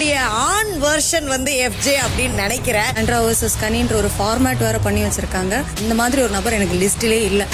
அதோடைய on version வந்து FJ அப்படின்னு நினைக்கிறேன். சாண்ட்ரா வர்சஸ் கனின்ற ஒரு ஃபார்மேட் வேற பண்ணி வச்சிருக்காங்க. இந்த மாதிரி ஒரு நபர் எனக்கு லிஸ்டிலே இல்ல.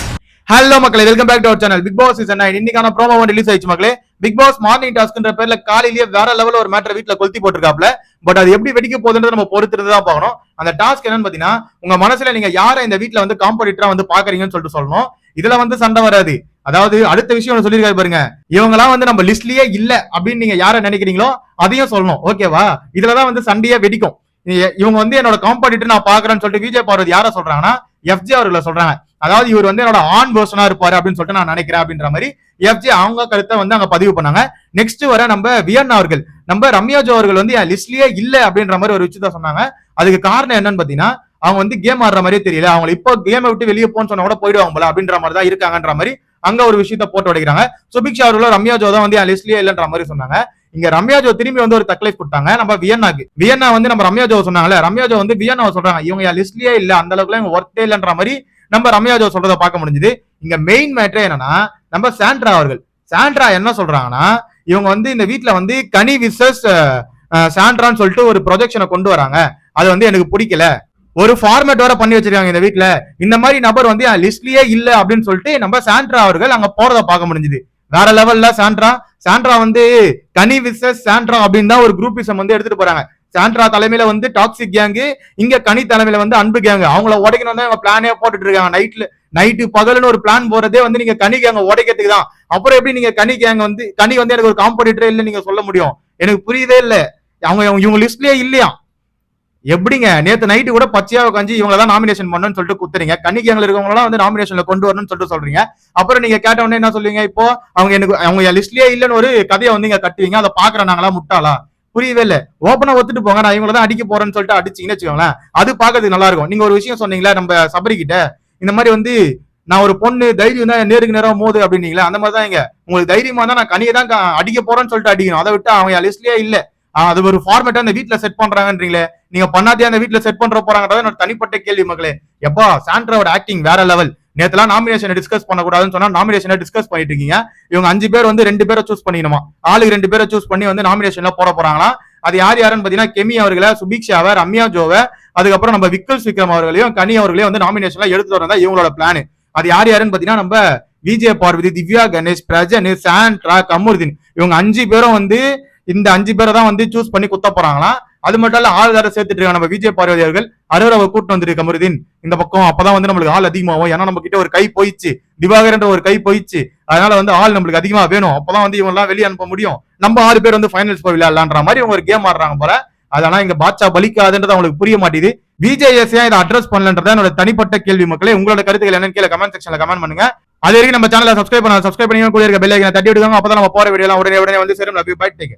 ஹலோ மக்களே, welcome back to our channel. Bigg Boss season 9 இன்னைக்கான ப்ரோமோ ரிலீஸ் ஆயிடுச்சு மக்களே. பிக் பாஸ் மார்னிங் டாஸ்க்ன்ற பேர்ல காலையிலேயே வேற லெவல்ல ஒரு மேட்டர் வீட்ல கொளுத்தி போட்டுருக்காப்ல. பட் அது எப்படி வெடிக்க போகுதுன்றது நம்ம பொறுத்துட்டு தான் பார்க்கணும். அந்த டாஸ்க் என்னன்னு பாத்தீங்கன்னா, உங்க மனசுல நீங்க யாரை இந்த வீட்ல வந்து காம்படிட்டரா வந்து பாக்குறீங்கன்னு சொல்லிட்டு சொல்லணும். இதுல வந்து சண்டை வராது. அதாவது அடுத்த விஷயம் சொல்லிருக்காரு பாருங்க, இவங்கலாம் வந்து நம்ம லிஸ்ட்லயே இல்ல அப்படின்னு நீங்க யாரை நினைக்கிறீங்களோ அதையும் சொல்லணும். ஓகேவா? இதுலதான் வந்து சண்டையே வெடிக்கும். இவங்க வந்து என்னோட காம்படிட்டர் நான் பாக்குறேன்னு சொல்லிட்டு விஜய் பார்வதி யாரை சொல்றாங்கன்னா எஃப்ஜே அவர்களை சொல்றாங்க. அதாவது இவர் வந்து என்னோட ஆன் வெர்ஷனா இருப்பாரு அப்படின்னு சொல்லிட்டு நான் நினைக்கிறேன் அப்படின்ற மாதிரி எஃப்ஜே அவங்க கருத்தை வந்து அங்க பதிவு பண்ணாங்க. நெக்ஸ்ட் வர நம்ம வியன்னா அவர்கள், நம்ம ரம்யா ஜோ அவர்கள் வந்து என் லிஸ்ட்லயே இல்ல அப்படின்ற மாதிரி ஒரு விஷயத்த சொன்னாங்க. அதுக்கு காரணம் என்னன்னு பாத்தீங்கன்னா, அவங்க வந்து கேம் ஆடுற மாதிரியே தெரியல, அவங்க இப்போ கேமை விட்டு வெளியே போன்னு சொன்னா கூட போயிடுவாங்க போல அப்படின்ற மாதிரி தான் இருக்காங்கன்ற மாதிரி அங்க ஒரு விஷயத்த போட்டு உடைக்கிறாங்க. சுபிக்ஷா அவர்களும் ரம்யா ஜோ தான் வந்து என் லிஸ்ட்லயே இல்லன்ற மாதிரி சொன்னாங்க. இங்க ரம்யா ஜோ திரும்பி வந்து ஒரு தக்லைஃப் கொடுத்தாங்க நம்ம வியன்னாக்கு. வியன்னா வந்து நம்ம ரம்யா ஜோ சொன்னாங்கல்ல, ரம்யா ஜோ வந்து வியன்னாவை சொல்றாங்க இவங்க என் லிஸ்ட்லயே இல்ல, அந்த அளவுக்கு இவங்க ஒர்த்தே இல்லன்ற மாதிரி நம்ம ரம்யா ஜோ சொல்றதை பார்க்க முடிஞ்சது. இங்க மெயின் மேட்டர் என்னன்னா, நம்ம சாண்ட்ரா அவர்கள், சாண்ட்ரா என்ன சொல்றாங்கன்னா, இவங்க வந்து இந்த வீட்டுல வந்து கனி விசஸ் சாண்ட்ரான்னு சொல்லிட்டு ஒரு ப்ரொஜெக்ஷனை கொண்டு வராங்க. அது வந்து எனக்கு பிடிக்கல, ஒரு ஃபார்மேட் வேற பண்ணி வச்சிருக்காங்க இந்த வீட்டுல, இந்த மாதிரி நபர் வந்து லிஸ்ட்லயே இல்ல அப்படின்னு சொல்லிட்டு நம்ம சாண்ட்ரா அவர்கள் அங்க போறதை பார்க்க முடிஞ்சது. வேற லெவல்ல சாண்ட்ரா வந்து கனி விசஸ் சாண்ட்ரா அப்படின்னு தான் ஒரு குரூப்பிசம் வந்து எடுத்துட்டு போறாங்க. சாண்ட்ரா தலைமையில வந்து டாக்ஸிக் கேங்கு, இங்க கனி தலைமையில வந்து அன்பு கேங்கு. அவங்கள உடைக்கணும் தான் பிளானே போட்டுட்டு இருக்காங்க. நைட்டு பகல்னு ஒரு பிளான் போறதே வந்து நீங்க கனி கேங்க உடைக்கிறதுக்கு தான். அப்புறம் எப்படி நீங்க கனி கேங்க வந்து கனி வந்து எனக்கு ஒரு காம்படிட்டரே இல்ல நீங்க சொல்ல முடியும்? எனக்கு புரியவே இல்ல. அவங்க இவங்க லிஸ்ட்லயே இல்லையா? எப்படிங்க நேத்து நைட்டு கூட பச்சையா உட்காந்து இவங்க தான் நாமினேஷன் பண்ணணும்னு சொல்லிட்டு குத்துறீங்க, கனி கேங்ல இருக்கவங்க வந்து நாமினேஷன்ல கொண்டு வரணும்னு சொல்லிட்டு சொல்றீங்க. அப்புறம் நீங்க கேட்ட உடனே என்ன சொல்லுவீங்க? இப்போ அவங்க லிஸ்ட்லயே இல்லன்னு ஒரு கதையை வந்து இங்க கட்டுவீங்க. அதை பாக்குறேன் நாங்களா முட்டாளா? புரியவே இல்ல. ஓப்பனா ஒத்துட்டு போங்க, நான் இவங்களதான் அடிக்க போறேன்னு சொல்லிட்டு அடிச்சீங்கன்னு வச்சுக்கோங்களேன், அது பாக்குறதுக்கு நல்லா இருக்கும். நீங்க ஒரு விஷயம் சொன்னீங்களா நம்ம சபரி கிட்ட, இந்த மாதிரி வந்து நான் ஒரு பொண்ணு தைரியம் தான் நேருக்கு நேரம் மோது அப்படின்னீங்களா, அந்த மாதிரி தான் இங்க உங்களுக்கு தைரியமா தான் நான் கனியை தான் அடிக்க போறேன்னு சொல்லிட்டு அடிக்கணும். அதை விட்டு அவங்க லிஸ்ட்லயே இல்ல, அது ஒரு ஃபார்மேட்டா அந்த வீட்டுல செட் பண்றாங்கன்றீங்களே, நீங்க பண்ணாதே அந்த வீட்டுல செட் பண்ற போறாங்கன்றது என்னோட தனிப்பட்ட கேள்வி மக்களே. எப்பா சாண்ட்ராவோட ஆக்டிங் வேற லெவல். நேத்துலாம் நாமினேஷன் டிஸ்கஸ் பண்ணக்கூடாதுன்னு சொன்னா நாமினேஷனை டிஸ்கஸ் பண்ணிட்டு இருக்கீங்க. இவங்க 5 பேர் வந்து 2 பேரை சூஸ் பண்ணிக்கணுமா, ஆளுக்கு 2 பேரை சூஸ் பண்ணி வந்து நாமினேஷன்ல போட போறாங்களா. அது யாருன்னு பாத்தீங்கன்னா கெமி அவர்களை, சுபிக்ஷாவை, ரம்யா ஜோவை, அதுக்கப்புறம் நம்ம விக்கல் விக்ரம் அவர்களையும் கனி அவர்களையும் வந்து நாமினேஷன்ல எடுத்துட்டு வரதான் இவங்களோட பிளான். அது யாருன்னு பாத்தீங்கன்னா நம்ம விஜய் பார்வதி, திவ்யா கணேஷ், பிரஜன், சாண்ட்ரா, கமருதீன், இவங்க 5 பேரும் வந்து இந்த 5 பேரை தான் வந்து சூஸ் பண்ணி குத்த போறாங்களா. அது மட்டும் இல்ல ஆள் வேற சேர்த்துட்டு இருக்காங்க நம்ம விஜய் பார்வதி அவர்கள். அறுவரை கூட்டு வந்துருக்கு கமருதீன் இந்த பக்கம். அப்பதான் வந்து நம்மளுக்கு ஆள் அதிகமாகும். ஏன்னா நம்ம கிட்ட ஒரு கை போயிடுச்சு, திவாகர் ஒரு கை போயிடுச்சு. அதனால வந்து ஆள் நம்மளுக்கு அதிகமா வேணும். அப்பதான் வந்து இவங்க எல்லாம் வெளியே அனுப்ப முடியும். நம்ம 6 பேர் வந்து ஃபைனல்ஸ் போய் விளையாடலான்ற மாதிரி இவங்க ஒரு கேம் ஆடுறாங்க போல. அதனால இங்க பாட்சா பலிக்காதுன்றது அவங்களுக்கு புரிய மாட்டேது. விஜய்எஸ் இதை அட்ரஸ் பண்ணலன்றத என்னோட தனிப்பட்ட கேள்வி மக்களே. உங்களோட கருத்துக்கள் என்னன்னு கீழே கமெண்ட் செக்ஷன்ல கமெண்ட் பண்ணுங்க. அது வரைக்கும் நம்ம சேனலை சப்ஸ்கிரைப் பண்ணி கூட இருக்க பெல் ஐகானை தட்டி விடுங்க. அப்பதான் நம்ம போற வீடியோ எல்லாம் உடனே வந்து சேரும். Love you, bye, take care.